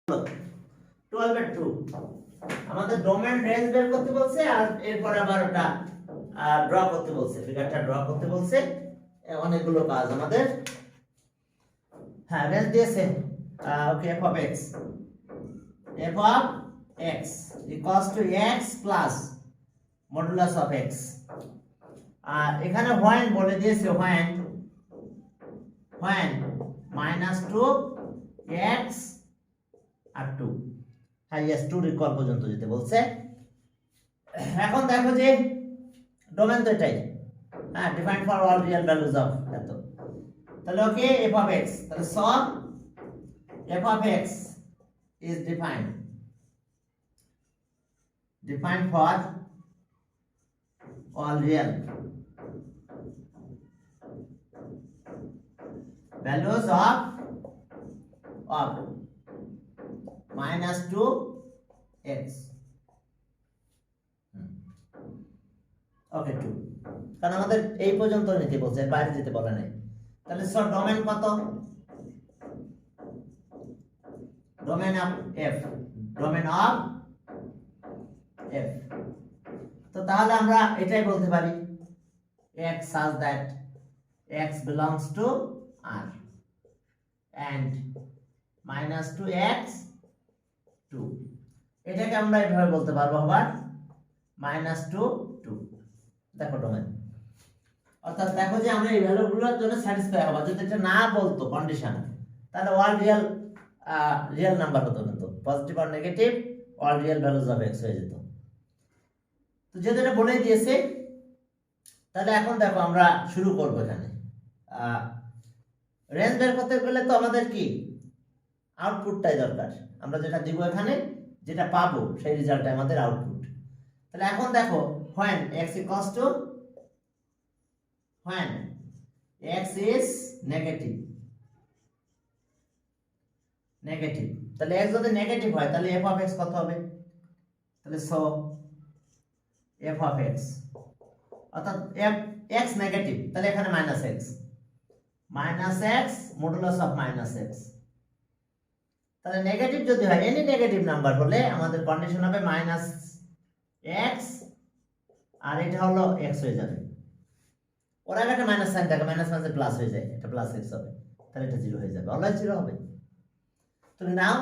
12 এর 2 আমাদের domain range বের করতে বলছে আর এরপর আবার ওটা ড্র করতে বলছে, ফিগারটা ড্র করতে বলছে। অনেকগুলো কাজ আমাদের। হ্যাঁ, রেঞ্জ দিয়েছে। ওকে, f of x equals to x plus modulus of x। আর এখানে when বলে দিয়েছে, when minus 2 x আর 2, হ্যাঁ yes 2 রিকল পর্যন্ত যেতে বলছে। এখন দেখো যে ডোমেন তো এটাই, হ্যাঁ, defined for all real values of এত। তাহলে ওকে, f of x, তাহলে সব f of x is defined for all real values of minus 2x, ওকে 2, কারণ আমাদের এই পর্যন্ত নিতে বলছে, এর বাইরে যেতে বলে নাই। তাহলে সব ডোমেন কত? ডোমেন অফ f, তো তাহলে আমরা এটাই বলতে পারি x such that x belongs to R and minus 2x 2, এটাকে আমরা এভাবে বলতে পারবো আবার minus 2 2। দেখো ডোমেন, অর্থাৎ দেখো যে আমরা এই ভ্যালুগুলোর জন্য স্যাটিসফাই হবো। যদি এটা না বলতো কন্ডিশন, তাহলে অল রিয়েল নাম্বার হতো, কিন্তু পজিটিভ আর negative all real values of x হয়ে যেত। তো যেহেতু এটা বলে দিয়েছে, তাহলে এখন দেখো আমরা শুরু করবো। এখানে রেঞ্জ বের করতে গেলে তো আমাদের কি আউটপুটটাই দরকার। আমরা যেটা দিব এখানে, যেটা পাবো সেই রেজাল্টটা আমাদের আউটপুট। তাহলে এখন দেখো when x equals to when x is negative, তাহলে x যদি নেগেটিভ হয় তাহলে f of x কত হবে? তাহলে সো f of x, অর্থাৎ x নেগেটিভ, তাহলে এখানে minus x modulus of minus x। তাহলে নেগেটিভ যদি হয়, এনি নেগেটিভ নাম্বার হলে আমাদের কন্ডিশন হবে মাইনাস x আর এটা হলো x হয়ে যাবে। ওর আগে একটা মাইনাস সাইন থাকে, মাইনাস মাইনাসে প্লাস হয়ে যায়, এটা প্লাস x হবে, তাহলে এটা 0 হয়ে যাবে, অলওয়েজ 0 হবে। তুমি নাও,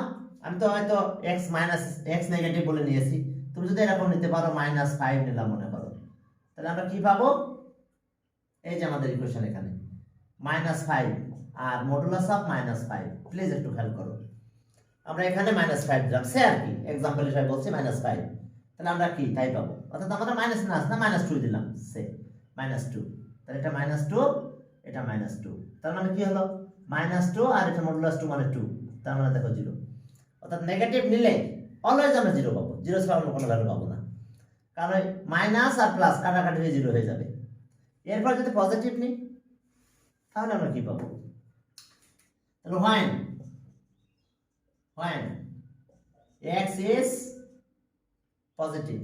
আমি তো হয়তো x মাইনাস x নেগেটিভ বলে নিয়েছি, তুমি যদি এরকম নিতে পারো মাইনাস 5 নিলাম মনে করো, তাহলে আমরা কি পাবো? এই যে আমাদের ইকুয়েশন এখানে মাইনাস 5 আর মডুলাস অফ মাইনাস 5। প্লিজ একটু খেয়াল করো, আমরা এখানে মাইনাস 5 দিলাম, সে আর কি এক্সাম্পল হিসেবে বলছি মাইনাস 5, তাহলে আমরা কি তাই পাবো। অর্থাৎ আমরা মাইনাস না মাইনাস 2 দিলাম, সে মাইনাস 2, তাহলে এটা মাইনাস 2, এটা মাইনাস 2, তার মানে কি হলো মাইনাস 2 আর এটা মডুলাস 2 মানে 2, তার মানে দেখো 0। অর্থাৎ নেগেটিভ নিলে অলওয়েজ আমরা 0 পাবো, 0 ছাড়া অন্য কোনো ভ্যালু পাবো না, কারণ মাইনাস আর প্লাস কাটাকাটি হয়ে 0 হয়ে যাবে। এরপর যদি পজিটিভ নিই তাহলে আমরা কি পাবো? তাহলে when x is positive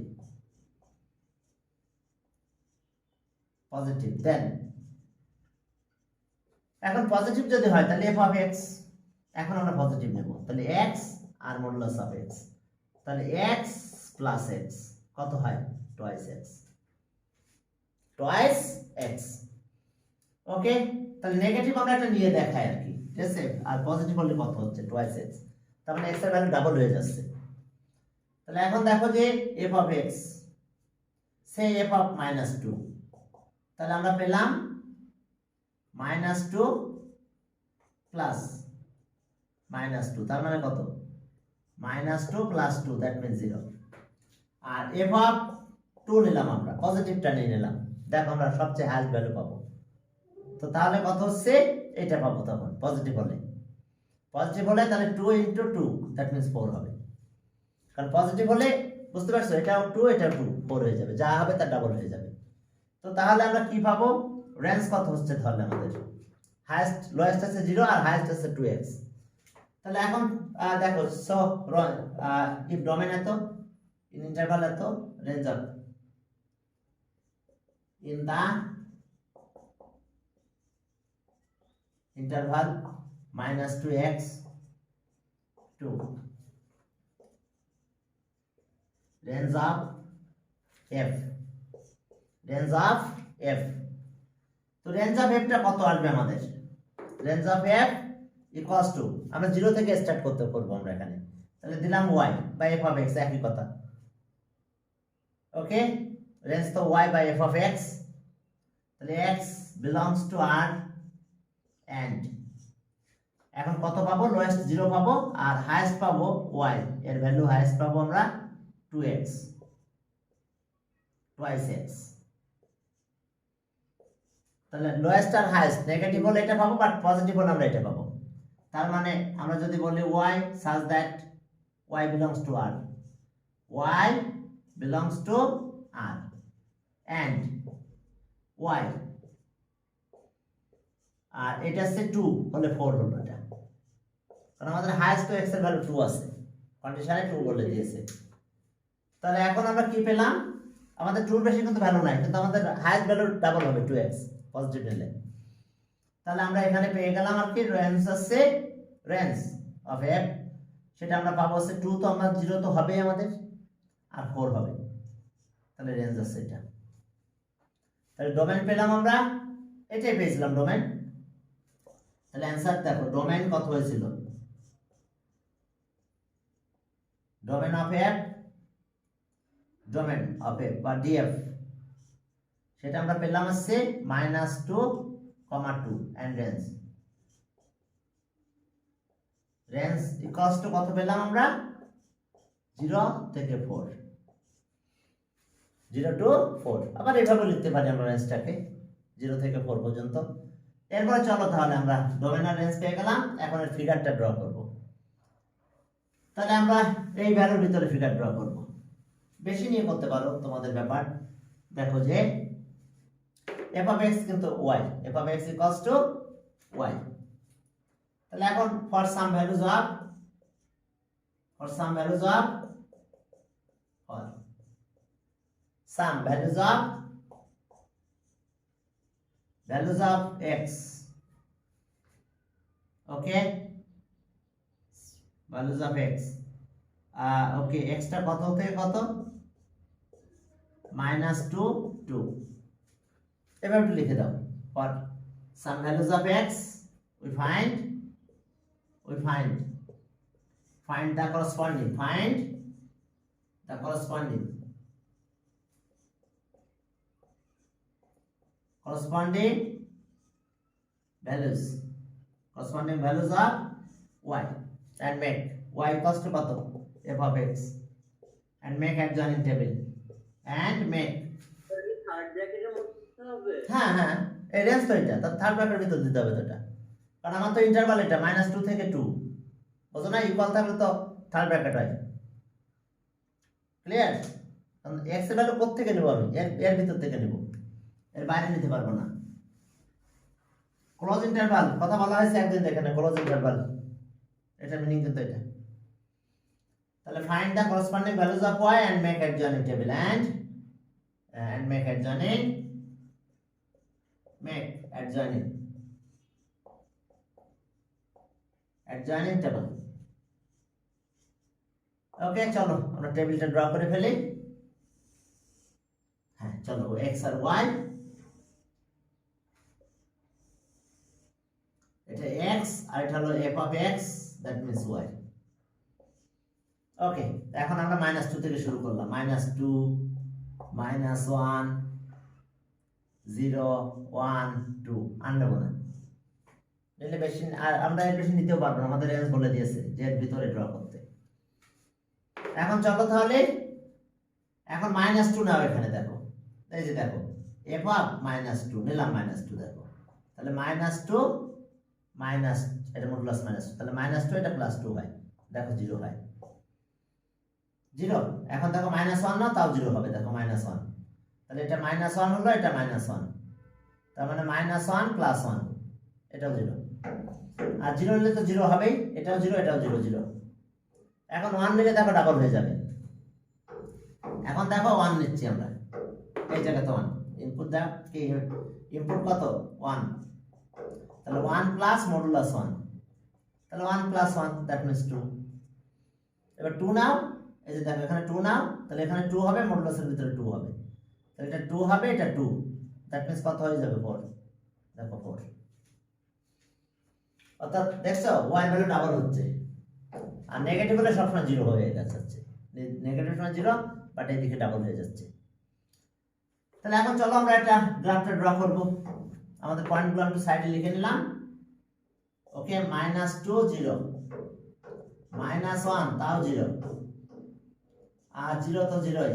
then, এখন পজিটিভ যদি হয় তাহলে f of x, এখন আমরা পজিটিভ নেব, তাহলে x আর মডুলাস অফ x, তাহলে x প্লাস x কত হয়? twice x। ওকে, তাহলে নেগেটিভ আমরা এটা নিয়ে দেখাই আর কি, ঠিক আছে। আর পজিটিভ হলে কত হচ্ছে? twice x, তার মানে x এর ভ্যালু ডাবল হয়ে যাচ্ছে। তাহলে এখন দেখো যে f of x say f of minus 2, তাহলে আমরা পেলাম minus 2 plus minus 2, তার মানে কত? minus 2 plus 2, that means 0। R f of 2 নিলাম, আমরা পজিটিভটা নিয়ে নিলাম, দেখো আমরা সবচেয়ে হাইয়েস্ট ভ্যালু পাবো। তো তাহলে কত হচ্ছে? এটা পাবো তখন পজিটিভ হলে তাহলে 2 into 2, that means 4 হবে, কারণ পজিটিভ হলে বুঝতে পারছো এটাও 2 এটা 2, 4 হয়ে যাবে, যা হবে তার ডাবল হয়ে যাবে। তো তাহলে আমরা কি পাবো? রেঞ্জ কত হচ্ছে তাহলে আমাদের? হাইয়েস্ট লোয়েস্ট আছে 0 আর হাইয়েস্ট আছে 2x। তাহলে এখন দেখো, সো ইফ ডোমেন এত, ইন ইন্টারভাল এত, range of in the interval minus 2x 2 range of f, range of f. তো রেঞ্জ অফ এফটা কত আসবে আমাদের? Range of f equals to, আমরা 0 থেকে স্টার্ট করবো আমরা এখানে, তাহলে দিলাম y by f of x, একই কথা। ওকে, রেঞ্জ তো y by f of x, তাহলে x belongs to r and এখন কত পাবো? লোয়েস্ট 0 পাবো আর হাইয়েস্ট পাবো y, এর ভ্যালু হাইয়েস্ট পাবো আমরা 2x, টুয়াইস x। তাহলে লোয়েস্ট আর হাইয়েস্ট নেগেটিভ হলে এটা পাবো, বাট পজিটিভ হলে আমরা এটা পাবো। তার মানে আমরা যদি বলি y such that y belongs to r, y belongs to r and y, আর এটা হচ্ছে 2 হলে 4 হলো এটা, কারণ আমাদের হাইয়েস্ট তো x এর ভ্যালু 2 আছে, কন্ডিশনে 2 বলে দিয়েছে। তাহলে এখন আমরা কি পেলাম? আমাদের 2 বেশি কিন্তু ভ্যালু নাই, কিন্তু আমাদের হাইয়েস্ট ভ্যালু ডাবল হবে 2x পজিটিভ নিলে। তাহলে আমরা এখানে পেয়ে গেলাম আর কি রেঞ্জ আছে, রেঞ্জ অফ f, সেটা আমরা পাবো হচ্ছে 2, তো আমরা 0 তো হবেই আমাদের, আর 4 হবে, তাহলে রেঞ্জ আছে এটা। তাহলে ডোমেন পেলাম আমরা, এটাই পেয়েছিলাম ডোমেন। তাহলে অ্যান্সার দেখো, ডোমেন কত হয়েছিল? Domain of f, domain of f বা df, সেটা আমরা পেলাম হচ্ছে -2, 2 and range, range equals to কত পেলাম আমরা? 0 থেকে 4, 0 to 4। আবার এইভাবে লিখতে পারি আমরা রেঞ্জটাকে 0 থেকে 4 পর্যন্ত। এরপর চলো তাহলে আমরা ডোমেন আর রেঞ্জ পেয়ে গেলাম, এখন এর ফিগারটা ড্র করব। তাহলে আমরা এই ভ্যালুর ভিতরে ফিগার ড্র করব, বেশি নিয়ে করতে পারো তোমাদের ব্যাপার। দেখো যে f of x কিন্তু y, f of x equals to y। তাহলে এখন for some values of for some values of x, okay, values of x, okay, x টা কত থেকে কত? -2, 2, এবার একটু লিখে দাও। for some values of x we find the corresponding values of y and make y equals to কত? f of x and make adjoining table and make, হ্যাঁ হ্যাঁ এই রেঞ্জ তো এটা, তার থার্ড ব্র্যাকেটের ভিতর দিতে হবে তো এটা, কারণ আমার তো ইন্টারভাল এটা -2 থেকে 2, বুঝো না? ইকুয়াল থাকলে তো থার্ড ব্র্যাকেট হয়, ক্লিয়ার? কারণ x এর ভ্যালু কোথা থেকে নেব? আমি এর ভিতর থেকে নেব, এর বাইরে নিতে পারবো না। ক্লোজ ইন্টারভাল কথা বলা হয়েছে একদিন, এখানে ক্লোজ ইন্টারভাল, এটা মিনিং কিন্তু এটা। তাহলে find the corresponding values of y and make adjoining table and make adjoining table। ওকে, চলো আমরা টেবিলটা ড্র করে ফেলি। হ্যাঁ চলো, x আর y, এটা x আর এটা হলো f of x, that means y। ওকে, এখন আমরা -2 থেকে শুরু করলাম, -2, -1, 0, 1, 2 আনবো না, নিলে বেশি, আর আমরা এর বেশি নিতেও পারবো না, আমাদের রেঞ্জ বলে দিয়েছে যে এর ভিতরে ড্র করতে। এখন চলো তাহলে, এখন -2 নাও এখানে, দেখো এই যে দেখো f of -2 নিলাম, -2 দেখো, তাহলে -2 মাইনাস, এটা মডুলাস -2, তাহলে -2 এটা +2 হয়, দেখো 0 হয়, 0। এখন দেখো -1 না, তাও 0 হবে, দেখো -1, তাহলে এটা -1 হলো, এটা -1, তার মানে -1 + 1, এটাও 0, আর 0 নিলে তো 0 হবেই, এটাও 0, এটাও 0, 0। এখন 1 নিলে দেখো ডাবল হয়ে যাবে। এখন দেখো 1 নিচ্ছি আমরা, এই জায়গাতে 1 ইনপুট দাও, কি ইনপুট কত? 1, তাহলে 1 প্লাস মডুলাস 1, তাহলে 1 + 1 দ্যাট মিন্স 2। এবার 2 নাও, এই যে দেখো এখানে 2 নাও, তাহলে এখানে 2 হবে, মডুলাসের ভিতরে 2 হবে, তাহলে এটা 2 হবে, এটা 2, দ্যাট মিন্স কত হয়ে যাবে 4। দেখো 4, অর্থাৎ দেখছো y ভ্যালু ডাবল হচ্ছে, আর নেগেটিভ হলে সবসময় 0 হয়ে যাচ্ছে, নেগেটিভ সময় 0 বাট এইদিকে ডাবল হয়ে যাচ্ছে। তাহলে এখন চলো আমরা একটা গ্রাফটা ড্র করব। আমাদের পয়েন্টগুলো একটু সাইডে লিখে নিলাম। ওকে, -2 0, -1 তাও 0, আর 0 তো 0ই,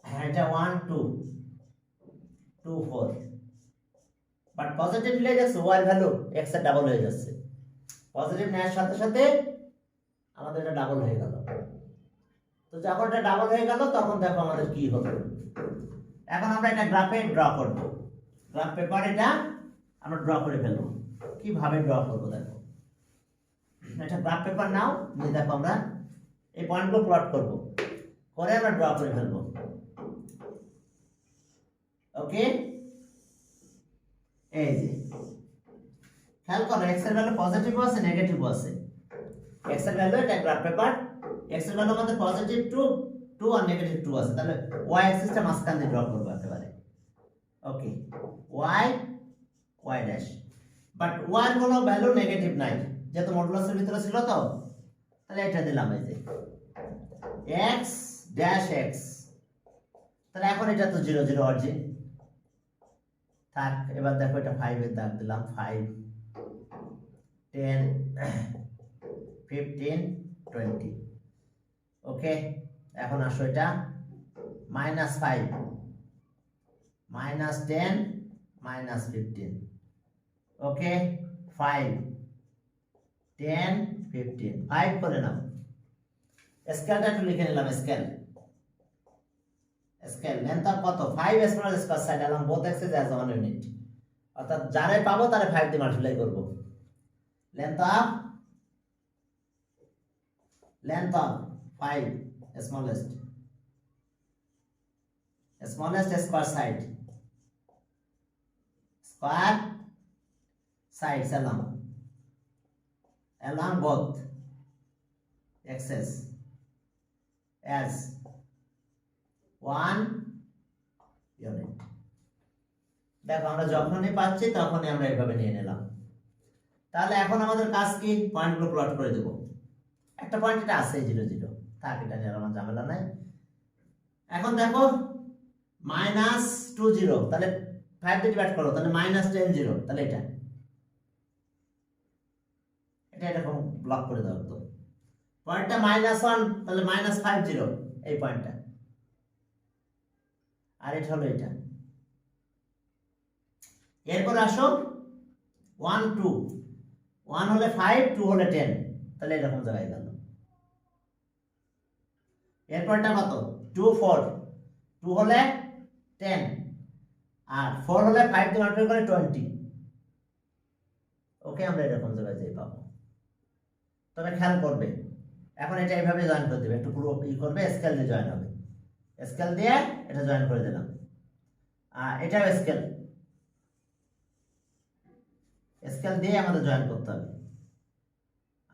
হ্যাঁ এটা 1 2 2 4, বাট পজিটিভ নিলে দেখছো y ভ্যালু x এর ডাবল হয়ে যাচ্ছে, পজিটিভ নেওয়ার সাথে সাথে আমাদের এটা ডাবল হয়ে গেল। তো যখন এটা ডাবল হয়ে গেল তখন দেখো আমাদের কি হলো। এখন আমরা এটা গ্রাফে ড্র করব, গ্রাফ পেপার এটা আমরা ড্র করে ফেলবো। কিভাবে ড্র করব দেখো, এটা গ্রাফ পেপার নাও, নিয়ে দেখো আমরা এই পয়েন্টগুলো প্লট করব, করে আমরা ড্র করে ফেলবো। ওকে, এই যে খেয়াল করো x এর ভ্যালু পজিটিভও আছে নেগেটিভও আছে। x এর ভ্যালু এটা গ্রাফ পেপার, x এর ভ্যালু আমাদের পজিটিভ 2 আর নেগেটিভ 2 আছে, তাহলে y অ্যাক্সিসটা মাঝখান দিয়ে ড্র করব একেবারে। ওকে, y ড্যাশ, বাট y এর কোনো ভ্যালু নেগেটিভ নাই, যেহেতু মডুলাসের ভিতরে ছিল, তো তাহলে এটা দিলাম এই যে x ড্যাশ x, তাহলে এখন এটা তো 0 0 অরিজিন থাক। এবার দেখো এটা 5 এর দাগ দিলাম, 5 10 15 20। ওকে, এখন আসো এটা -5 -10 -15। ওকে, 5 10 15, 5 করে নাও। স্কেলটা একটু লিখে নিলাম, স্কেল লেন্থ অফ কত 5 small square side along both axes as 1 unit, অর্থাৎ যারে পাবো তারে 5 দিয়ে মাল্টিপ্লাই করব। Length of 5 smallest square sides along both axes as 1 unit। দেখো আমরা যখনই পাচ্ছি তখনই আমরা এইভাবে নিয়ে নিলাম। তাহলে এখন আমাদের কাজ কি, পয়েন্টগুলো প্লট করে দেব। একটা পয়েন্ট এটা আছে 0 0, থাক, এটা নিয়ে আমার ঝামেলা নাই। এখন দেখো -2 0, তাহলে 5 দিয়ে ডিভাইড করো, তাহলে -10 0, তাহলে এটা এরকম ব্লক করে দাও তো। পয়েন্টটা -1, তাহলে -5 0 এই পয়েন্টটা, আর এটা হলো এটা। এরপর আসো 1 2, 1 হলে 5 2 হলে 10, তাহলে এরকম জায়গায় গেল। এরপরটা কত 2 4, 2 হলে 10, আর 4 হলে 5 দিয়ে মাল্টিপ্লাই করে 20। ওকে, আমরা এরকম জায়গায় যাই পাবো। তবে খেয়াল করবে, এখন এটা এইভাবে জয়েন করে দেবে, একটু পুরো ই করবে, স্কেল দিয়ে জয়েন হবে, স্কেল দিয়ে এটা জয়েন করে দিলাম। আর এটাও স্কেল দিয়ে আমাদের জয়েন করতে হবে।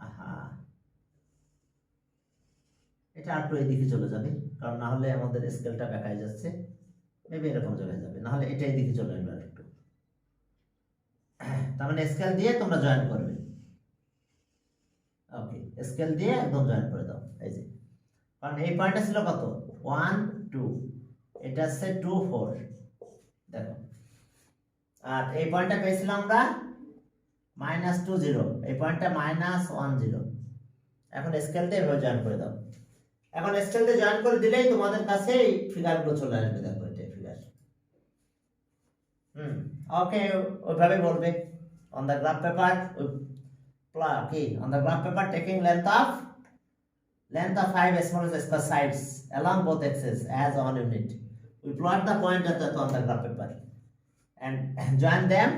আহা, এটা একটু এইদিকে চলে যাবে, কারণ না হলে আমাদের স্কেলটা বেঁকায় যাচ্ছে, মেবি এরকম চলে যাবে, না হলে এটা এইদিকে চলে আসবে একটু। তার মানে স্কেল দিয়ে তোমরা জয়েন করবে। ওকে, স্কেল দিয়ে একদম জয়েন করে দাও, এই যে, কারণ এই পয়েন্টটা ছিল কত 1 2, এটা আছে 2 4, দেখো, আর এই পয়েন্টটা পেয়েছিলাম আমরা -2 0, এই পয়েন্টটা -1 0। এখন স্কেল দিয়ে এভাবে জয়েন করে দাও। এখন স্কেল দিয়ে জয়েন করে দিলেই তোমাদের কাছে এই ফিগারগুলো চলে আসবে, দেখো এটা ফিগার। ওকে, ওইভাবে বলবে on the graph paper, on the graph paper taking length of 5 smallest square sides along both axes as 1 unit, we plot the point at the on the graph paper and join them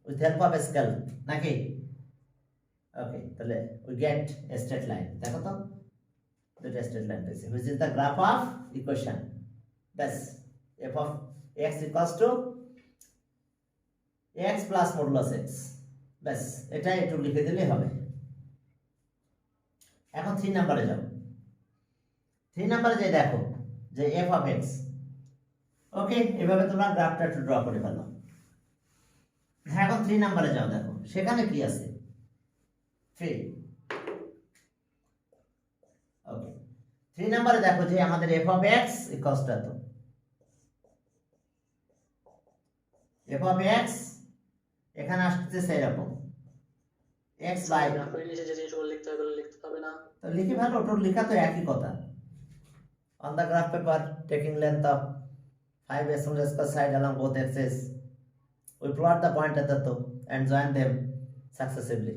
with help of a scale, naki? Okay, তাহলে we get a straight line, দেখো তো দুটো straight line পেয়েছি, which is the graph of equation, thus f of x equals to x plus modulus x, ব্যাস এটা একটু লিখে দিলেই হবে। এখন 3 নম্বরে যাও, 3 নম্বরে যে দেখো যে f of x, ওকে, এভাবে তোমরা গ্রাফটা একটু ড্র করে ফেলো। হ্যাঁ, এখন 3 নম্বরে যাও, দেখো সেখানে কি আছে 3। ওকে, 3 নম্বরে দেখো যে আমাদের f of x equals two এত। f of x এখানে আসছে এরকম x বাই, গ্রাফের নিচে যে জিনিসগুলো লিখতে হবে ওগুলো লিখতে হবে না? তো লিখে ফেলো, ওটা লেখা তো একই কথা। On the graph paper, taking length of 5 decimal square side along both axes, we plot the point at the top and join them successively.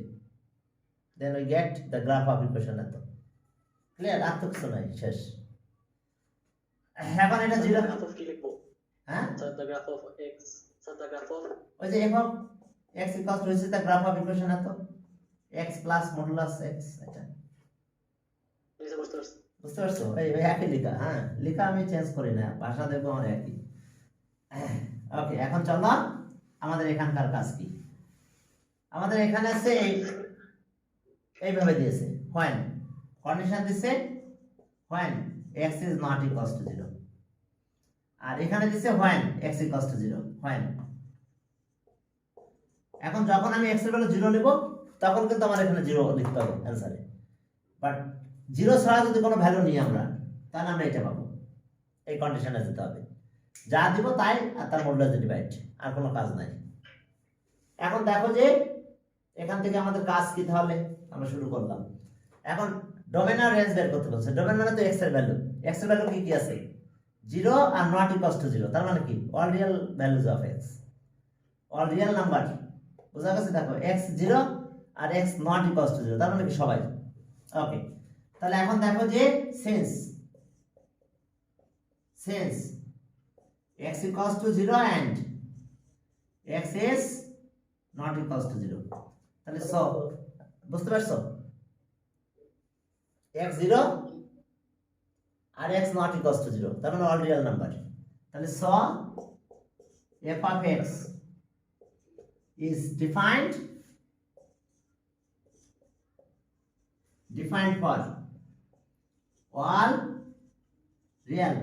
Then we get the graph of equation at the top. Clear? আর তো কিছু নাই, শেষ। এখন এটা zero, graph of কি লিখবো? হ্যাঁ, sir the graph of x, sir the graph of ওই যে f of x equals to is the graph of equation at the x plus modulus x, এটা বুঝতে পারছি। বুঝতে পারছো? এই একই লেখা, হ্যাঁ লেখা আমি চেঞ্জ করি না, ভাষা দেখবো আমার একই। ওকে, এখন চলো আমাদের এখানকার কাজ কি। আমাদের এখানে আছে এইভাবে দিয়েছে when কন্ডিশন দিছে when x is not equals to 0, আর এখানে দিছে when x equals to 0 when। এখন যখন আমি x এর ভ্যালু 0 নেব তখন কিন্তু আমার এখানে 0 লিখতে হবে অ্যানসারে, বাট 0 ছাড়া যদি কোনো ভ্যালু নিই আমরা, তাহলে আমরা এটা পাবো। এই কন্ডিশনে যেতে হবে, যা দিব তাই আর তার মডুলাস ডিভাইড, আর কোনো কাজ নাই। এখন দেখো যে এখান থেকে আমাদের কাজ কি, তাহলে আমরা শুরু করলাম। এখন ডোমেন আর রেঞ্জ বের করতে বলছে। ডোমেন মানে তো x এর ভ্যালু, x এর ভ্যালু কি কি আছে 0 আর নট ইকুয়ালস টু 0, তার মানে কি all real values of x, all real number. বুঝা গেছে? দেখো x 0 আর x নট ইকুয়ালস টু 0, তার মানে কি সবাই। ওকে, তাহলে এখন দেখো যে since x equals to 0 and x is not equals to 0, তাহলে সো বুঝতে পারছো x 0 আর x not equals to 0, তার মানে অল রিয়েল নাম্বার। তাহলে so f of x is defined for all real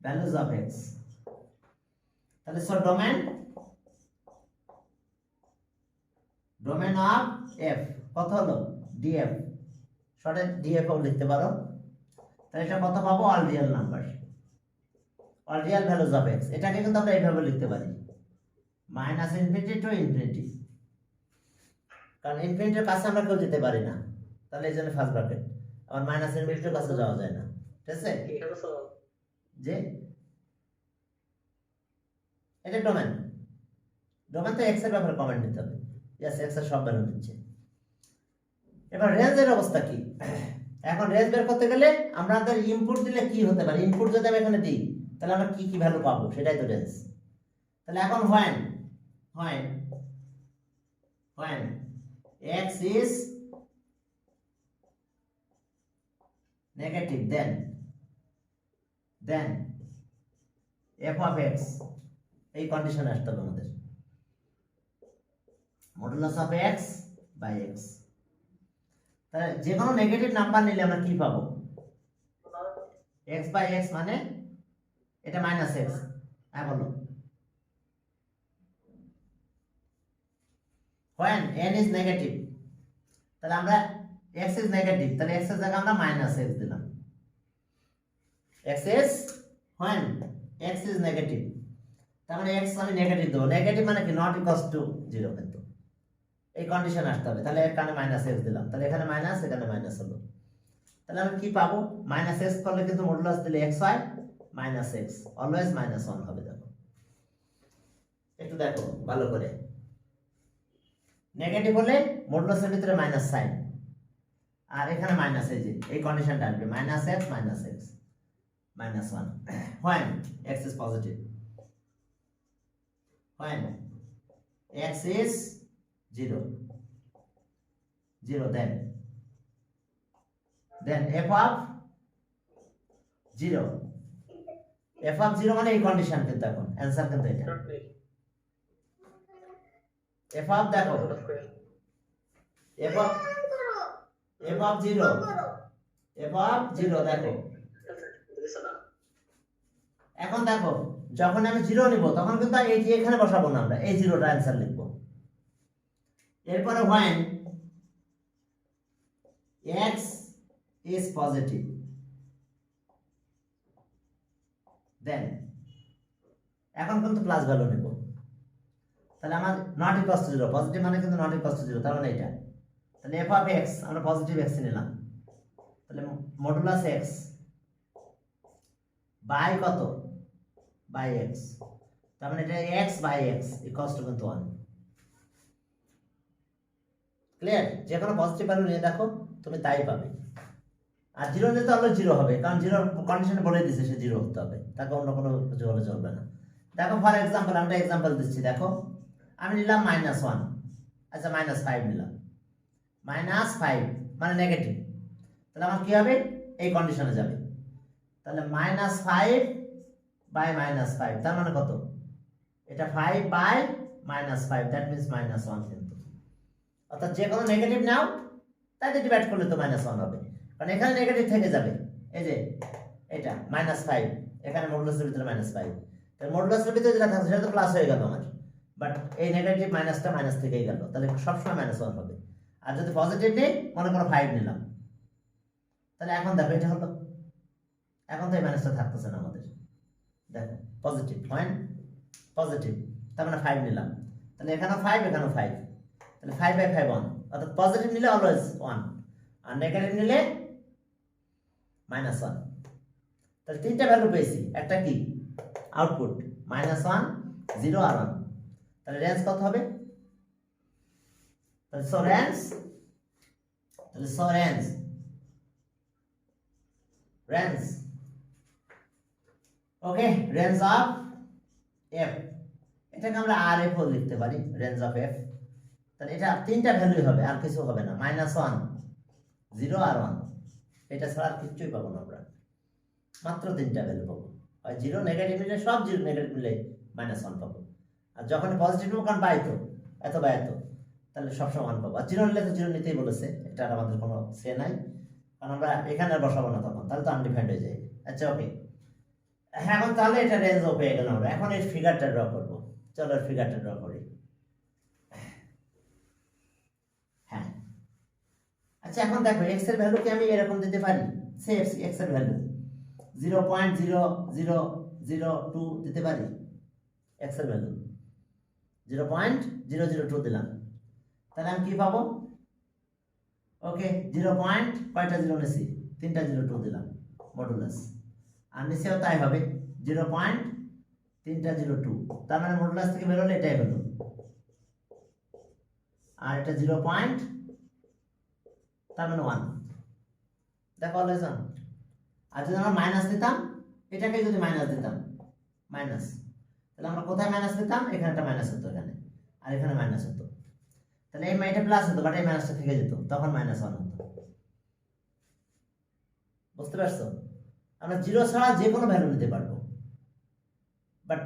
values of x, তাহলে so domain of f কত হলো df, শর্টে df ও লিখতে পারো। তাহলে এটা কত পাবো all real number, all real values of x। এটাকে কিন্তু আমরা এইভাবে লিখতে পারি মাইনাস ইনফিনিটি টু ইনফিনিটি, কারণ ইনফিনিটির কাছে আমরা কেউ যেতে পারি না, তাহলে এই জন্য ফার্স্ট ব্র্যাকেট। আর মাইনাস ইনফিনিটির কাছে যাওয়া যায় না, ঠিক আছে? যে এটা ডোমেন তো x এর ব্যাপারে কমেন্ট দিতে হবে। यस, x এর সব ভ্যালু নিচ্ছে। এবার রেঞ্জের অবস্থা কি? এখন রেঞ্জ বের করতে গেলে আমাদের ইনপুট দিলে কি হতে পারে, ইনপুট যদি আমি এখানে দিই তাহলে আমরা কি কি ভ্যালু পাবো, সেটাই তো রেঞ্জ। তাহলে এখন when x is negative, then f of x, এই কন্ডিশনে আসতে হবে আমাদের modulus of x by x। তাহলে যে কোনো নেগেটিভ নাম্বার নিলে আমরা কি পাবো x বাই x, মানে এটা মাইনাস x। হ্যাঁ বলো, when n is negative, তাহলে আমরা x is negative, তাহলে x এর জায়গায় আমরা মাইনাস x দিলাম। x is when x is negative, তার মানে x আমি নেগেটিভ দেবো। নেগেটিভ মানে কি নট ইকুয়ালস টু 0, কিন্তু এই কন্ডিশন আসতে হবে। তাহলে এখানে মাইনাস x দিলাম, তাহলে এখানে মাইনাস, এখানে মাইনাস হলো। তাহলে আমি কি পাবো মাইনাস x করলে কিন্তু মডুলাস দিলে x হয় মাইনাস x, অলওয়েজ মাইনাস 1 হবে। দেখো একটু দেখো ভালো করে, নেগেটিভ হলে মডুলাসের ভিতরে মাইনাস সাইন, আর এখানে মাইনাস, এই যে এই কন্ডিশনটা আসবে minus x minus 1 when x is positive, when x is 0, then f of 0 মানে এই কন্ডিশন, কিন্তু এখন অ্যানসার কিন্তু এটা f of, দেখো f of 0 এফ অফ 0 দেখো দিছে না এখন দেখো যখন আমি 0 নিব তখন কিন্তু এই যে এখানে বসাবো না আমরা এই 0টা অ্যানসার লিখব এরপরে when x is positive then এখন কিন্তু প্লাস ভ্যালু নেব তাহলে আমার নট ইকুয়ালস টু 0 পজিটিভ মানে কিন্তু নট ইকুয়ালস টু 0 তার মানে এটা তাহলে f অফ x আমরা পজিটিভ x নিলাম তাহলে মডুলাস x বাই কত বাই x তার মানে এটা x by x equals to কিন্তু 1 ক্লিয়ার যে কোনো পজিটিভ ভ্যালু নিয়ে দেখো তুমি তাই পাবে আর 0 নিলে তো হলো 0 হবে কারণ 0 কন্ডিশনে বলে দিয়েছে সে 0 হতে হবে তাকে অন্য কোনো কিছু হলে চলবে না দেখো ফর एग्जांपल আমরা एग्जांपल দিচ্ছি দেখো আমি নিলাম -1 আচ্ছা -5 নিলাম -5 মানে নেগেটিভ তাহলে আমার কি হবে এই কন্ডিশনে যাবে তাহলে -5 বাই -5 তার মানে কত এটা 5 বাই -5 দ্যাট মিন্স -1 কিন্তু অর্থাৎ যে কোনো নেগেটিভ নাও তাই ডিভাইড করলে তো -1 হবে কারণ এখানে নেগেটিভ থেকে যাবে এই যে এটা -5 এখানে মডুলাসের ভিতরে -5 তাহলে মডুলাসের ভিতরে যেটা থাকছে সেটা তো প্লাস হয়ে গেল আমার বাট এই নেগেটিভ মাইনাসটা মাইনাস থেকেই গেল তাহলে সবসময় -1 হবে আর যদি পজিটিভ নেই মনে করো 5 নিলাম তাহলে এখন দেখো এটা হলো এখন তো এই মাইনাসটা থাকতেছে না আমাদের দেখো পজিটিভ পয়েন্ট পজিটিভ তার মানে 5 নিলাম তাহলে এখানেও 5 এখানেও 5 তাহলে 5 বাই 5 1 অর্থাৎ পজিটিভ নিলে অলওয়েজ 1 আর নেগেটিভ নিলে -1 তাহলে তিনটা ভ্যালু পেয়েছি একটা কি আউটপুট -1 0 আর 1 তাহলে রেঞ্জ কত হবে তাহলে range okay range of f এটাকে আমরা আর এফ লিখতে পারি রেঞ্জ অফ f তাহলে এটা তিনটা ভ্যালুই হবে আর কিছু হবে না -1 0 আর 1 এটা ছাড়া আর কিছুই পাবো না আমরা মাত্র তিনটা ভ্যালু পাবো আর 0 নেগেটিভ নিলে সব 0 নেগেটিভ নিলে -1 পাবো আর যখন পজিটিভ নেব কারণ বাই তো এত বাই এত তাহলে সবসময় 1 পাবো আর 0 নিলে তো 0 নিতেই বলেছে এটা আর আমাদের কোনো সে নাই কারণ আমরা এখানে আর বসাবো না তখন তাহলে তো আনডিফাইন্ড হয়ে যায় আচ্ছা ওকে এখন তাহলে এটা রেঞ্জ অফ পেয়ে গেলাম আমরা এখন এর ফিগারটা ড্র করব চলো এর ফিগারটা ড্র করি হ্যাঁ আচ্ছা এখন দেখো x এর ভ্যালু কি আমি এরকম দিতে পারি সে x এর ভ্যালু 0.0002 দিতে পারি x এর ভ্যালু 0.002 দিলাম তাহলে আমি কি পাবো ওকে 0. কয়টা জিরো নিছি তিনটা 02 দিলাম মডুলাস আর নিচেও তাই হবে 0.302 তার মানে মডুলাস থেকে বের হলে এটাই হলো আর এটা 0. তার মানে 1 দেখো অলওয়েজ 1 আর যদি আমরা মাইনাস দিতাম এটাকে যদি মাইনাস দিতাম মাইনাস তাহলে আমরা কোথায় মাইনাস দিতাম এখানে একটা মাইনাস হতো এখানে আর এখানে মাইনাস হতো তাহলে এই এটা প্লাস হতো বাট এই মাইনাসটা থেকে যেত তখন -1 হতো বুঝতে পারছো আমরা 0 ছাড়া যে কোনো ভ্যালু নিতে পারবো বাট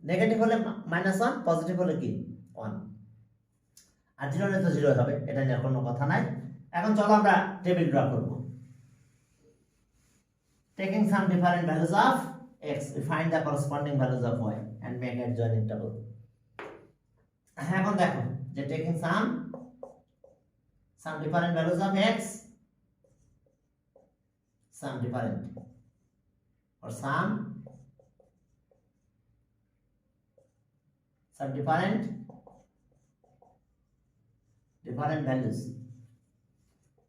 নেগেটিভ হলে -1 পজিটিভ হলে কি 1 আর 0 নিলে তো 0 হবে এটা নিয়ে কোনো কথা নাই এখন চলো আমরা টেবিল ড্র করব taking some different values of x we find the corresponding values of y and make adjoining table এখন দেখো যে taking some different values of x some different or some different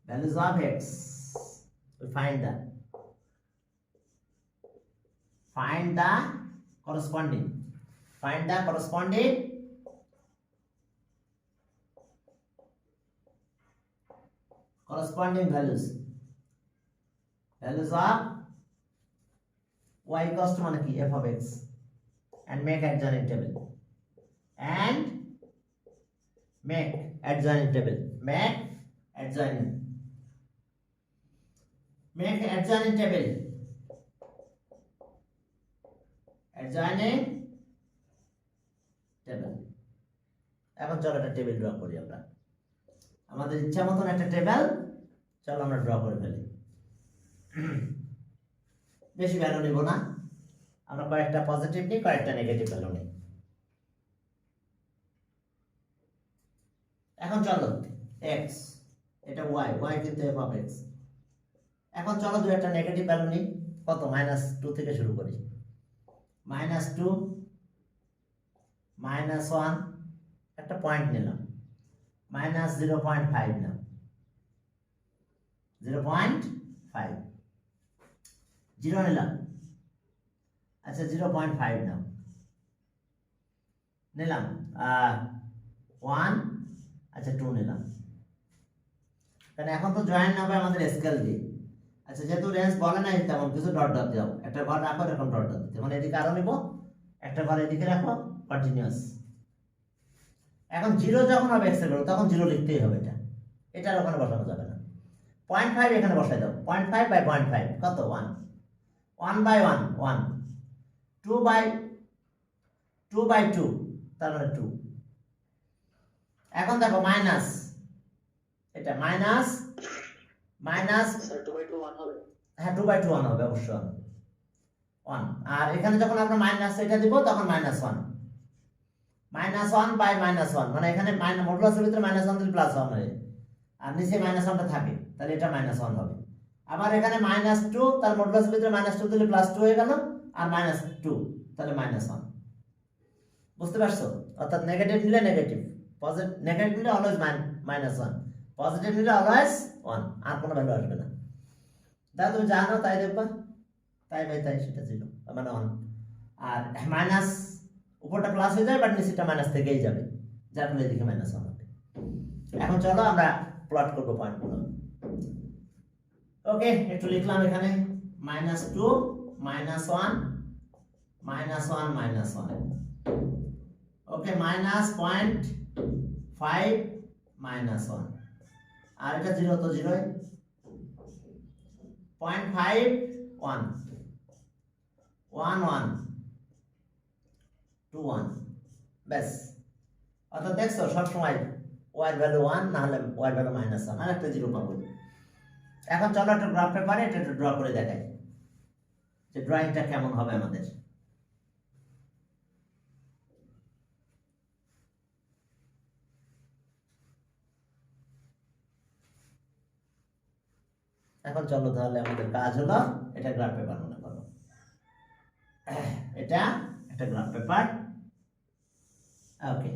values of x we find the corresponding values of y equals to মানে কি f of x and make adjoining table make adjoining table এখন চলো একটা table draw করি আমরা আমাদের ইচ্ছা মতন একটা টেবিল চলো আমরা ড্র করে ফেলি বেশি ভ্যালু নিব না, আমরা কয়েকটা পজিটিভ নিই, কয়েকটা নেগেটিভ ভ্যালু নিই। এখন চলো x, এটা y কিন্তু f অফ x। এখন চলো দুই একটা নেগেটিভ ভ্যালু নিই। কত? -2 থেকে শুরু করি। -2 -1 একটা পয়েন্ট নিলাম, -0.5 নাও, 0.5 0 নিলাম, আচ্ছা 0.5 নাও, নিলাম 1, আচ্ছা 2 নিলাম। কারণ এখন তো জয়েন হবে আমাদের স্কেল দিয়ে। আচ্ছা যেহেতু রেঞ্জ বলে নাই তেমন কিছু, ডট ডট দাও, একটা ঘর রাখো এরকম ডট ডট দিতে, মানে এদিকে আরো নিব, একটা ঘর এদিকে রাখো, কন্টিনিউয়াস। এখন 0 যখন হবে এক্স এর ভ্যালু তখন 0 লিখতেই হবে, এটা আর ওখানে বসানো যাবে না। 0.5 এখানে বসাই দাও, 0.5 বাই 0.5 কত? 1, 1 বাই 1 1, 2 বাই 2 তার মানে 2। এখন দেখো মাইনাস, এটা মাইনাস স্যার 2 বাই 2 1 হবে। হ্যাঁ 2 বাই 2 1 হবে অবশ্যই 1। আর এখানে যখন আমরা মাইনাস এটা দিব তখন -1, -1 বাই -1, মানে এখানে মডুলাসের ভিতরে -1 দিলে +1 হয়, আর নিচে -1টা থাকে, তাহলে এটা -1 হবে। আবার এখানে -2, তার মডুলাসের ভিতরে -2 দিলে +2 হয়ে গেল, আর -2 তাহলে -1। বুঝতে পারছো? অর্থাৎ নেগেটিভ নিলে নেগেটিভ, নেগেটিভ নিলে অলওয়েজ -1, পজিটিভ নিলে অলওয়েজ 1, আর কোনো ভ্যালু আসবে না। তাহলে তুমি জানো তাই দেখবা, তাই বাই তাই সেটা 0 মানে 1, আর মাইনাস উপরটা প্লাস হয়ে যায় বাট নিচেটা মাইনাস থেকেই যাবে, যার ফলে এদিকে -1 হবে। এখন চলো আমরা প্লট করব পয়েন্টগুলো। ওকে, একটু লিখলাম এখানে -2 -1 -1 -1, ওকে, -0.5 -1, আর এটা 0 তো 0, 0.5 1 1 1 2 1, ব্যাস। অর্থাৎ দেখছো সবসময় y এর ভ্যালু 1 না হলে y এর ভ্যালু -1, আর একটা 0 পাবো। এখন চলো একটা গ্রাফ পেপারে এটা একটু ড্র করে দেখাই যে ড্রয়িংটা কেমন হবে আমাদের। এখন চলো তাহলে আমাদের কাজ হলো এটা গ্রাফ পেপার মনে করো, এটা একটা গ্রাফ পেপার, ওকে,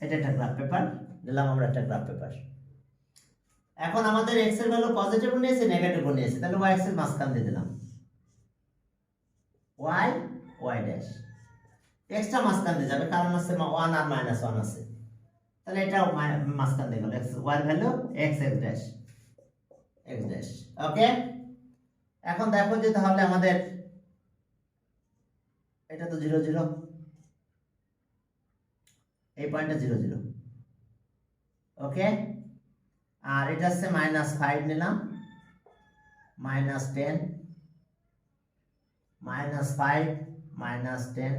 এটা একটা গ্রাফ পেপার নিলাম আমরা, একটা গ্রাফ পেপার। এখন আমাদের x এর ভ্যালু পজিটিভ নিয়েছে নেগেটিভ নিয়েছে, তাহলে y এর মাঝখান দিয়ে দিলাম y ড্যাশ, x টা মাঝখান দিয়ে যাবে কারণ আছে 1 আর -1 আছে, তাহলে এটাও মাঝখান দিয়ে গেল, x y এর value x dash x dash, okay. এখন দেখো যে তাহলে আমাদের এটা তো 0 0, এই পয়েন্টটা 0 0, ওকে। আর এটা হচ্ছে -5 নিলাম, -10 -5 -10,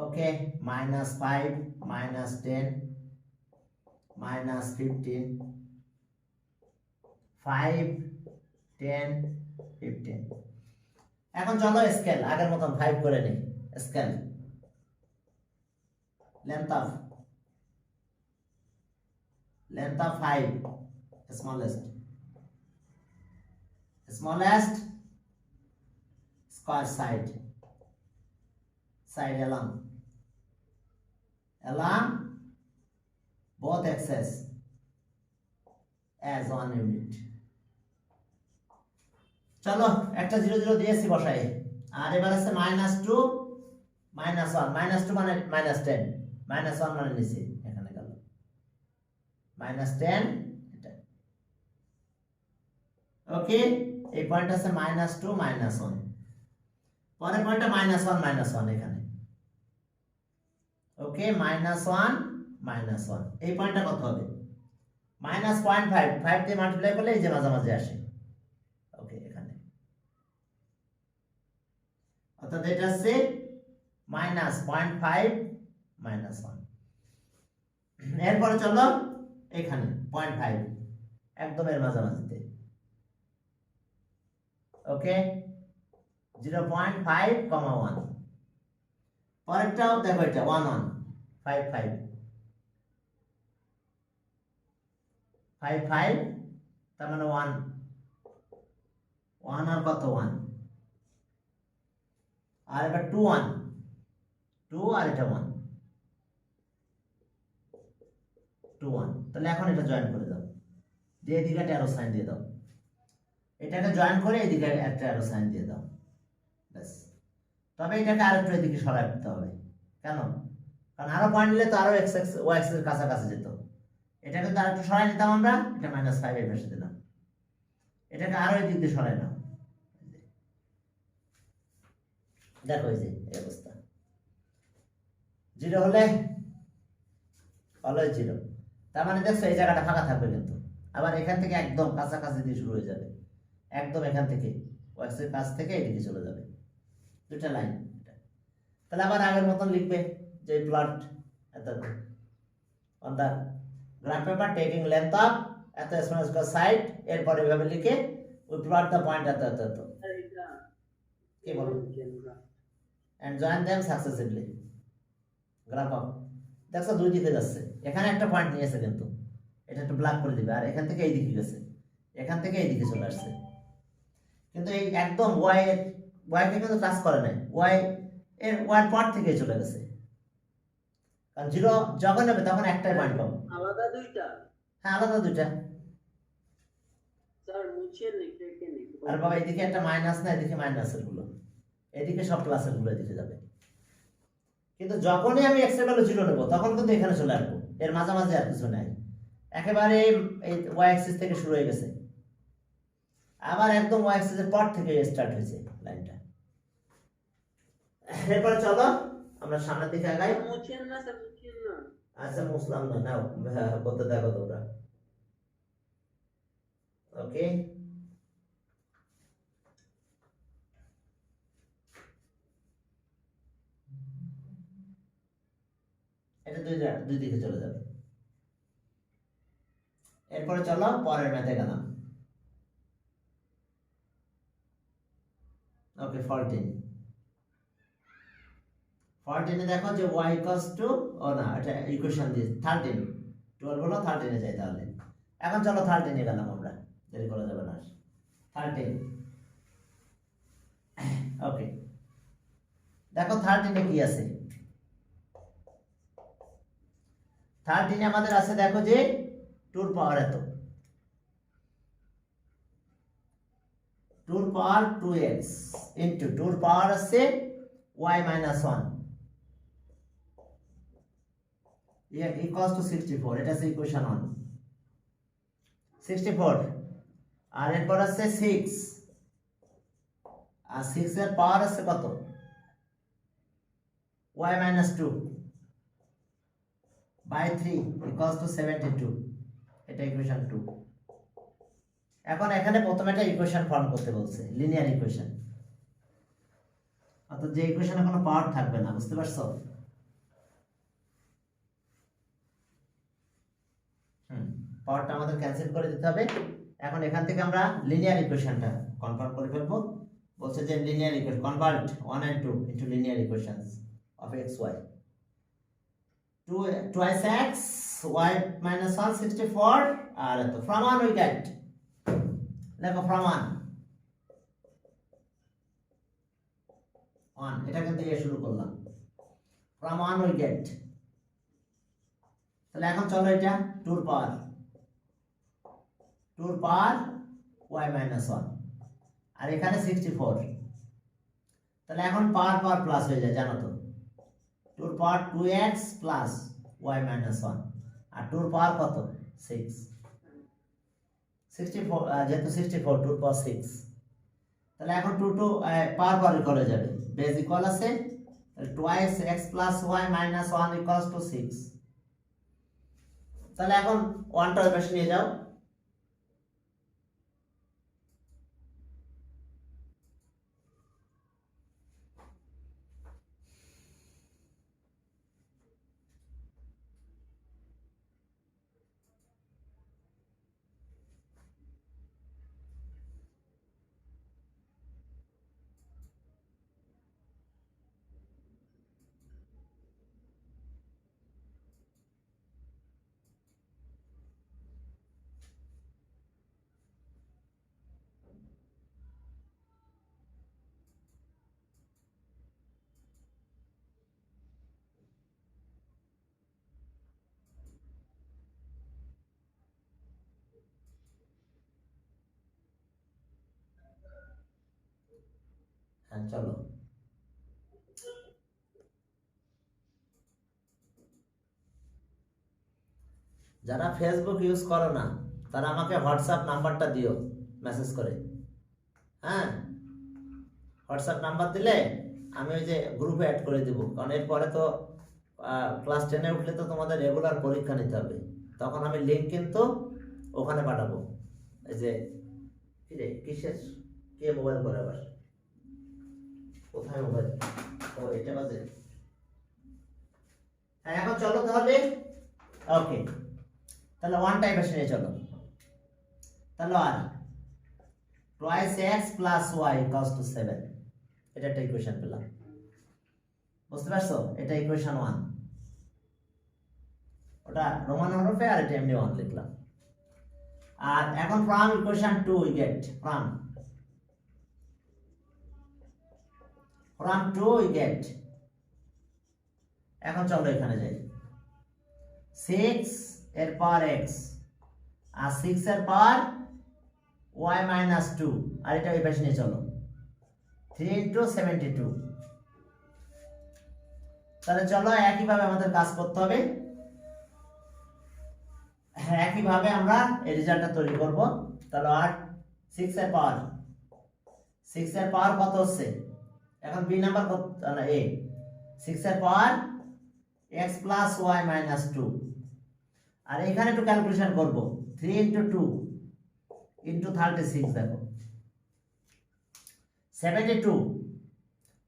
ওকে, -5 -10 -15 5 10 15। এখন চলো স্কেল আগের মতন 5 করে নেই, scale length of 5, smallest square side along both axes as 1 unit। চলো একটা 0 0 দিয়েছি বসাই, আর এবার আছে -2 -1, -2 মানে -10, -1 মানে নিচে এখানে গেল -10, এটা ওকে। এই পয়েন্ট আছে -2 -1, পরের পয়েন্টটা -1 -1 এখানে, ওকে, -1 -1, এই পয়েন্টটা কত হবে? -0.5, 5 দিয়ে মাল্টিপ্লাই করলে এই যে মাঝামাঝি আসে, ওকে, এখানে। অর্থাৎ এটা হচ্ছে -0.5 -1। এরপরে চলো এখানে 0.5, একদম এর মাঝামাঝিতে। ওকে, 0.5, 1। পরেরটাও দেখো, এটা 1 1 5 5 5 5, তার মানে 1 1 আর কত 1, আর এটা 2 1 2, আর এটা 1 2 1। তাহলে এখন এটা জয়েন করে দাও, দিয়ে এদিকে একটা অ্যারো সাইন দিয়ে দাও, এটাকে জয়েন করে এদিকে একটা অ্যারো সাইন দিয়ে দাও, ব্যাস। তবে এটাকে আরেকটু এদিকে সরাই দিতে হবে। কেন? কারণ আরো পয়েন্ট নিলে তো আরো এক্স এক্স ওয়াই এক্স এর কাছাকাছি যেত। এটাকে তো আরেকটু সরাই নিতাম আমরা, এটা -5 এর পাশে দিলাম, এটাকে আরো এদিক দিয়ে সরাই নাও। দেখো এই যে এই অবস্থা, 0 হলে অলওয়েজ 0। তার মানে দেখছো এই জায়গাটা ফাঁকা থাকবে, কিন্তু আবার এখান থেকে একদম কাছাকাছি দিয়ে শুরু হয়ে যাবে, একদম এখান থেকে ওয়াক্স এর কাছ থেকে এদিকে চলে যাবে, দুটা লাইন। তাহলে আবার আগের মতন লিখবে যে প্লট এত on the graph paper taking length of এত স্কয়ার সাইড, এরপর এভাবে লিখে উই প্লট দা পয়েন্ট এত এত এত, কি বলো, and join them successively graph of. দেখো দুই দিকে যাচ্ছে, এখানে একটা পয়েন্ট নিয়েছে কিন্তু এটা একটু ব্লক করে দিবে, আর এখান থেকে এই দিকে গেছে, এখান থেকে এই দিকে চলে আসছে, কিন্তু এই একদম ওয়াই কে কিন্তু টাচ করে নাই, ওয়াই এর ওয়াই পয়েন্ট থেকে চলে গেছে, কারণ 0 যখন হবে তখন একটাই পয়েন্ট পাবো। আলাদা দুইটা? হ্যাঁ আলাদা দুইটা। স্যার মুছে লিখতে কেন? আর বাবা এদিকে একটা মাইনাস না, এদিকে মাইনাসের গুলো, এদিকে সব প্লাসের গুলো এদিকে যাবে, কিন্তু যখনই আমি এক্স এর ভ্যালু 0 নেব তখন কিন্তু এখানে চলে আসবো, এর মাঝামাঝি আর কিছু নাই, একেবারে এই ওয়াই অ্যাক্সিস থেকে শুরু হয়ে গেছে, আবার একদম ওয়াই অ্যাক্সিস এর পর থেকে স্টার্ট হয়েছে লাইনটা। এরপরে চলো আমরা সামনের দিকে আগাই। মুছেন না স্যার, মুছেন না। আচ্ছা মুসলাম না, নাও বলতে দেখো তোমরা। ওকে, এটা দুই দিকে চলে যাবে। এরপরে চলো পরের ম্যাথে গেলাম। ওকে 14 এ দেখো যে y ইকুয়ালস টু, ও না এটা ইকুয়েশন দিয়ে 13 12 হলো 13 এ যাই তাহলে। এখন চলো 13 এ গেলাম আমরা, দেরি করা যাবে না। 13 ওকে, দেখো 13 এ কি আছে, 13 এ আমাদের আছে দেখো যে 2 পাওয়ার এত, 2 পাওয়ার 2x ইনটু 2 পাওয়ার আছে y minus 1 equals to 64, এটা আছে ইকুয়েশন 1 64। আর এরপর আছে 6, আর 6 এর পাওয়ার আছে কত, y minus 2 by 3 equals to 72, এটা ইকুয়েশন 2। এখন এখানে প্রথমে একটা ইকুয়েশন ফর্ম করতে বলছে, লিনিয়ার ইকুয়েশন, অর্থাৎ যে ইকুয়েশনে কোনো পাওয়ার থাকবে না, বুঝতে পারছো? পাওয়ারটা আমাদের ক্যান্সেল করে দিতে হবে। এখন এখান থেকে আমরা লিনিয়ার ইকুয়েশনটা কনভার্ট করে ফেলবো। বলছে যে linear equation convert 1 and 2 into linear equations of x y, 2 twice x y minus 1 64, আর তো from 1 we get, দেখো from 1 এটা কিন্তু দিয়ে শুরু করলাম, from 1 we get। তাহলে এখন চলো এটা 2 পাওয়ার y minus 1, আর এখানে 64, তাহলে এখন পাওয়ার পাওয়ার প্লাস হয়ে যায়, জানো তো, 2 পাওয়ার 2x প্লাস y minus 1, আর 2 পাওয়ার কত 6, 64 যেহেতু 64 2 পাওয়ার 6, তাহলে এখন 2 টু পাওয়ার পাওয়ার ইকুয়াল হয়ে যাবে, বেস ইকুয়াল আছে, তাহলে twice x plus y minus 1 equals to 6। তাহলে এখন 1টা ওই পাশে নিয়ে যাও, চলো যারা ফেসবুক ইউজ করো না তারা আমাকে হোয়াটসঅ্যাপ নাম্বারটা দিও মেসেজ করে। হ্যাঁ, হোয়াটসঅ্যাপ নাম্বার দিলে আমি ওই যে গ্রুপে অ্যাড করে দিব, কারণ এরপরে তো ক্লাস 10-এ উঠলে তো তোমাদের রেগুলার পরীক্ষা নিতে হবে, তখন আমি লিঙ্ক কিন্তু ওখানে পাঠাবো। এই যে কি রে, কিসের কে মোবাইল করে আবার, কোথায় মোবাইল, ও এটা বাজে। হ্যাঁ, এখন চলো তাহলে। ওকে, তাহলে ওয়ান টাইপ এসে নিয়ে চলো। তাহলে আর twice x plus y equals to 7, এটা একটা ইকুয়েশন পেলাম। বুঝতে পারছো? এটা ইকুয়েশন 1, ওটা রোমান হরফে আর এটা এমনি 1 লিখলাম। আর এখন from equation 2 we get from 2 we get, এখন চলো এখানে যাই। 6 এর পাওয়ার x আর 6 এর পাওয়ার y মাইনাস 2, আর এটা এই পাশে নিয়ে চলো 3 ইন্টু 72। তাহলে চলো একইভাবে আমাদের কাজ করতে হবে। হ্যাঁ, একইভাবে আমরা এই রেজাল্টটা তৈরি করব। তাহলে আর 6 এর পাওয়ার কত হচ্ছে, এখন বি নাম্বার কত না এ, 6 এর পাওয়ার x প্লাস y মাইনাস 2, আর এখানে একটু ক্যালকুলেশন করব 3 ইন্টু 2 ইন্টু 36, দেখো 72,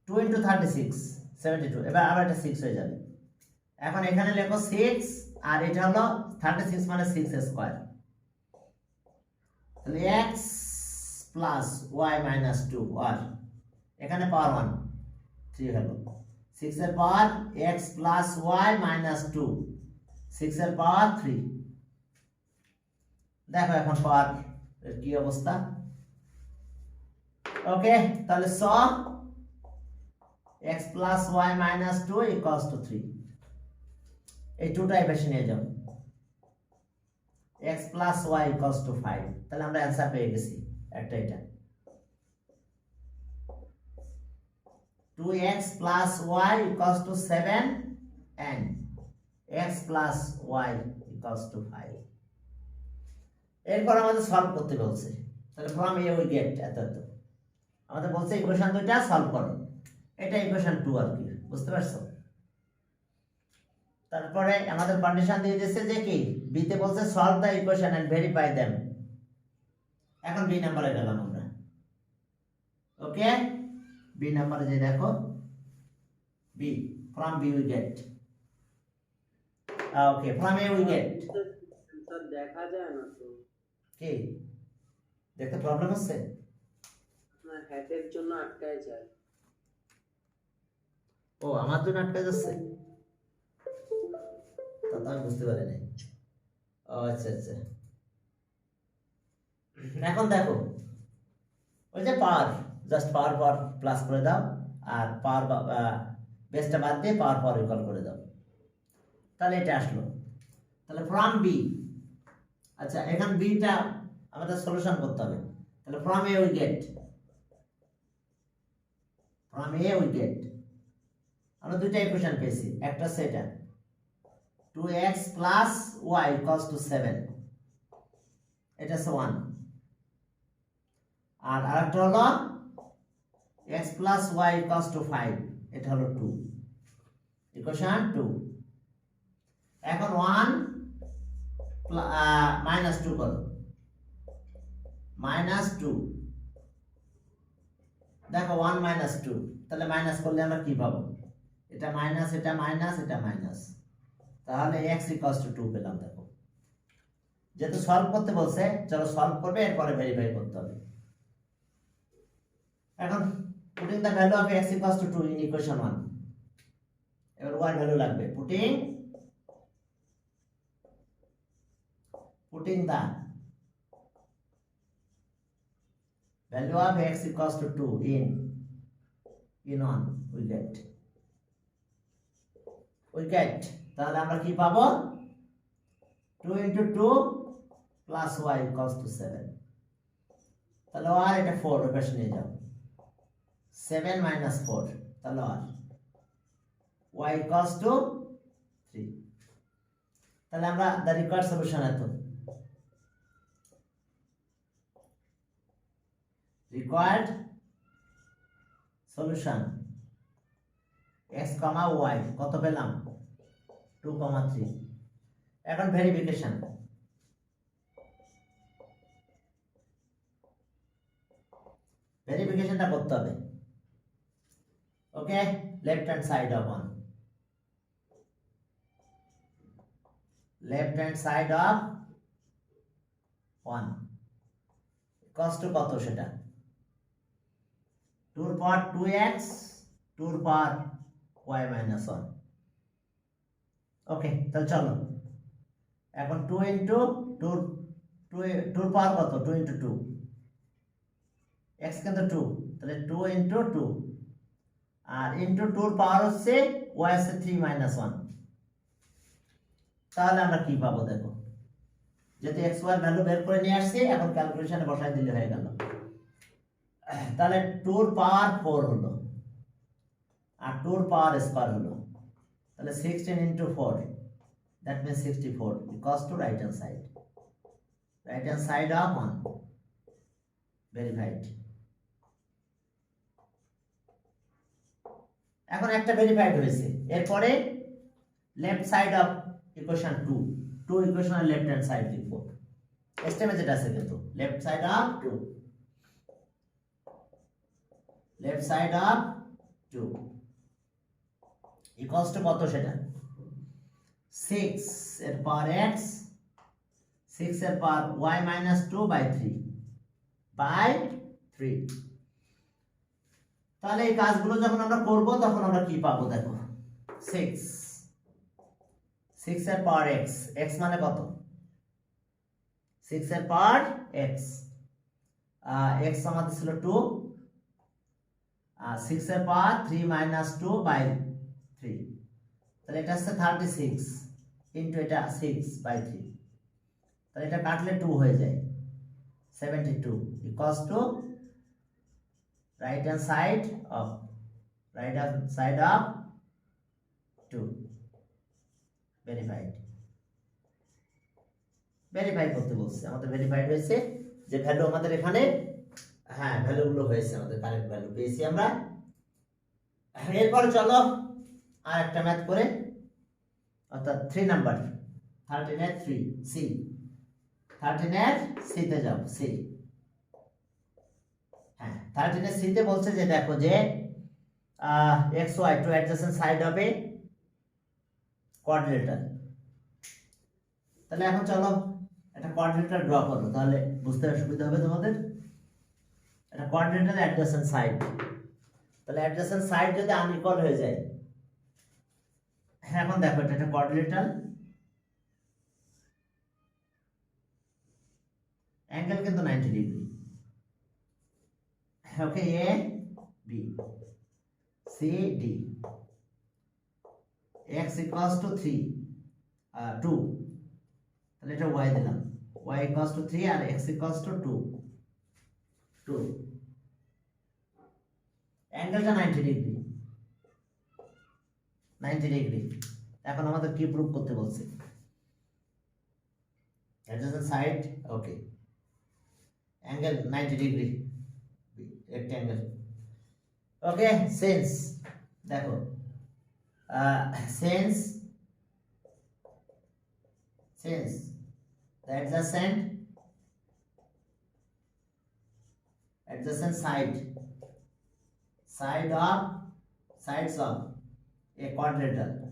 2 ইন্টু 36 72, এবার আবার এটা 6 হয়ে যাবে। এখন এখানে লেখো 6 আর এটা হলো 36 মানে 6 স্কয়ার, তাহলে x প্লাস y মাইনাস 2, আর এখানে পাওয়ার 1 3 হলো, 6 এর পাওয়ার x প্লাস y মাইনাস 2, 6 এর পাওয়ার 3। দেখো এখন পাওয়ার এর কি অবস্থা। ওকে, তাহলে স x plus y minus 2 equals to 3, এই 2টাই বেশি নিয়ে যাও, x plus y equals to 5। তাহলে আমরা অ্যানসার পেয়ে গেছি একটা, এটা 2x plus y equals to 7 and x plus y equals to 5। এরপর আমাদের সলভ করতে বলছে, তাহলে ফ্রম এ উই গেট এত এত, আমাদের বলছে ইকুয়েশন দুইটা সলভ করো, এটা ইকুয়েশন 2 আর কি, বুঝতে পারছো? তারপরে আমাদের কন্ডিশন দিয়ে দিয়েছে যে কি, বি তে বলছে solve the equation and verify them. এখন বি নম্বরে গেলাম আমরা। ওকে, বি নম্বরে যে দেখো B, from B we get, okay from A we get, sir দেখা যায় না তো, কি দেখতে প্রবলেম হচ্ছে? আপনার হ্যাটের জন্য আটকায় যায়। ও আমার জন্য আটকে যাচ্ছে, তা তো আমি বুঝতে পারি নাই। ও আচ্ছা আচ্ছা, এখন দেখো ওই যে পাওয়ার, জাস্ট পাওয়ার পর প্লাস করে দাও, আর পাওয়ার বেসটা বাদ দিয়ে পাওয়ার পর ইকুয়াল করে দাও, তাহলে এটা আসলো। তাহলে ফ্রম বি, আচ্ছা এখন বিটা আমাদের সলিউশন করতে হবে। তাহলে from A we gate, from A we gate আমরা দুইটা ইকুয়েশন পেয়েছি, একটা সেটা 2x plus y equals to 7, এটা হচ্ছে 1, আর আরেকটা হলো x plus y equals to 5, এটা হলো 2, ইকুয়েশন 2। এখন 1 মাইনাস 2 করো, মাইনাস 2, দেখো 1 মাইনাস 2, তাহলে মাইনাস করলে আমরা কি পাবো, এটা মাইনাস এটা মাইনাস এটা মাইনাস, তাহলে x ইকুয়ালস টু 2 পেলাম। দেখো যেহেতু সলভ করতে বলছে, চলো সলভ করবে, এরপরে ভেরিফাই করতে হবে। এখন putting the value of x equals to 2 in equation 1, এবার y ভ্যালু লাগবে, putting the value of x equals to 2 in 1 we get, তাহলে আমরা কি পাবো, 2 into 2 plus y equals to 7, তাহলে y এটা 4 ওই পাশে নিয়ে যাও, 7 minus 4 তাহলে আর y equals to 3 তাহলে আমরা the required solution এত required solution x, y কত পেলাম 2, 3 এখন ভেরিফিকেশন ভেরিফিকেশনটা করতে হবে ওকে left hand side of 1 left hand side of 1 কষ্ট কত সেটা 2 এর পাওয়ার 2x 2 এর পাওয়ার y minus 1 ওকে তাহলে চলো এখন 2 into 2 2 এর পাওয়ার কত 2 into 2 x কিন্তু 2 তাহলে 2 into 2 আর into 2 এর পাওয়ার হচ্ছে y হচ্ছে 3 minus 1 তাহলে আমরা কি পাবো দেখো যেহেতু x y ভ্যালু বের করে নিয়ে আসছি এখন ক্যালকুলেশনে বসাই দিলে হয়ে গেল তাহলে 2 এর পাওয়ার 4 হলো আর 2 এর পাওয়ার স্কয়ার হলো তাহলে 16 into 4 that means 64 equals to right hand side of 1 verified এখন একটা ভেরিফাইড হয়েছে এরপরে লেফট সাইড অফ ইকুয়েশন 2 ইকুয়েশনের লেফট হ্যান্ড সাইড লিখব এস্টিমেট যেটা আছে কিন্তু left side of 2 left side of 2 equals to কত সেটা 6 এর পাওয়ার x 6 এর পাওয়ার y minus 2 by 3 তাহলে এই কাজগুলো যখন আমরা করব তখন আমরা কি পাবো দেখো 6 এর পাওয়ার x মানে কত 6 এর পাওয়ার x আমাদের ছিল 2 6 এর পাওয়ার 3 minus 2 by 3 তাহলে এটা হচ্ছে 36 ইনটু এটা 6 by 3 তাহলে এটা কাটলে 2 হয়ে যায় 72 equals to right hand side of 2 verified verify করতে বলছে আমাদের ভেরিফাইড হয়েছে যে ভ্যালু আমাদের এখানে হ্যাঁ ভ্যালুগুলো হয়েছে আমাদের কারেক্ট ভ্যালু পেয়েছি আমরা এরপরে চলো আর একটা ম্যাথ করে অর্থাৎ 3 নাম্বার 13 এর 3 সি 13 এর সি তে যাও সি হ্যাঁ 13 এর সি তে বলছে যে দেখো যে x y two adjacent side হবে কোয়াড্রিলেটারাল তাহলে এখন চলো একটা কোয়াড্রিলেটারাল ড্র করো তাহলে বুঝতে সুবিধা হবে তোমাদের এটা কোয়াড্রিলেটারাল অ্যাডজেসেন্ট সাইড তাহলে অ্যাডজেসেন্ট সাইড যদি আনইকুয়াল হয়ে যায় হ্যাঁ এখন দেখো এটা একটা কোয়াড্রিলেটারাল অ্যাঙ্গেল কিন্তু 90 degree okay A B C D x equals to 3 2 তাহলে এটা y দিলাম y equals to 3 আর x equals to 2 অ্যাঙ্গেলটা 90 ডিগ্রি এখন আমাদের কি প্রুফ করতে বলছে adjacent side okay angle 90 degree rectangle okay since দেখো since the adjacent sides of a quadrilateral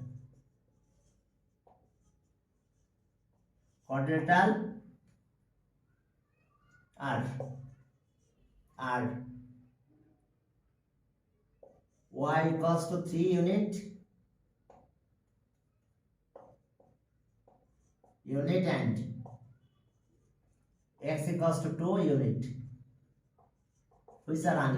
are y equals to 3 unit and x equals to 2 unit which are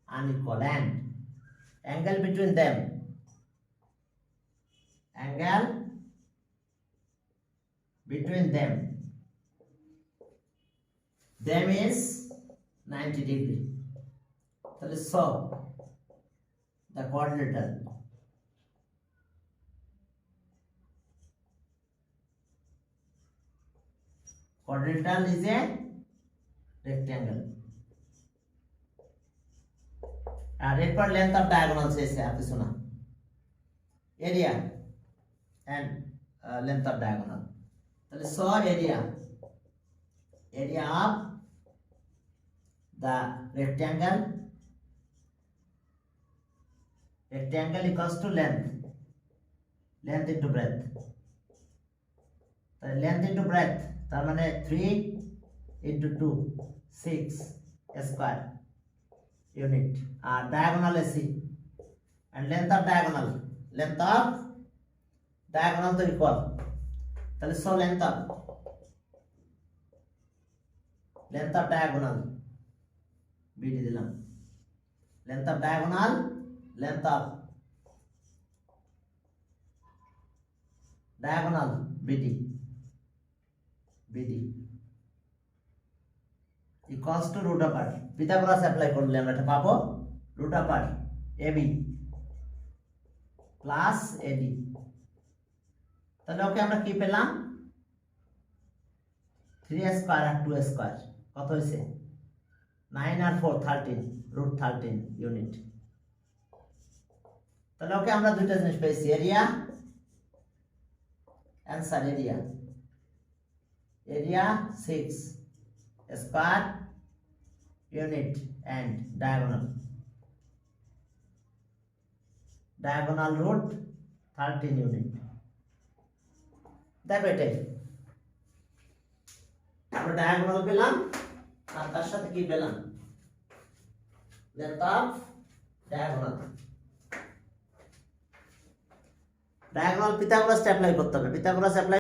unequal and angle between them they means 90 degree. তাহলে so the quadrilateral is a rectangle. আর এরপর length of diagonal চেয়েছে আপনি শোনা area and length of diagonal. তাহলে so area of the rectangle equals to length into breadth. তাহলে length into breadth তার মানে 3 into 2 6 square unit R diagonal AC and length of diagonal তো equal. তাহলে so length of diagonal BD দিলাম length of diagonal BD equals to root over Pythagoras apply করলে আমরা এটা পাবো root over AB plus AD. তাহলে ওকে আমরা কি পেলাম 3 স্কয়ার আর 2 স্কয়ার কত হইছে 9 আর 4 13 root 13 ইউনিট. তাহলে ওকে আমরা দুইটা জিনিস পেয়েছি area answer area 6 square unit and diagonal root 13 unit. দেখো এটাই আমরা diagonal পেলাম আর তার সাথে কি পেলাম length of diagonal Pythagoras apply করতে হবে Pythagoras অ্যাপ্লাই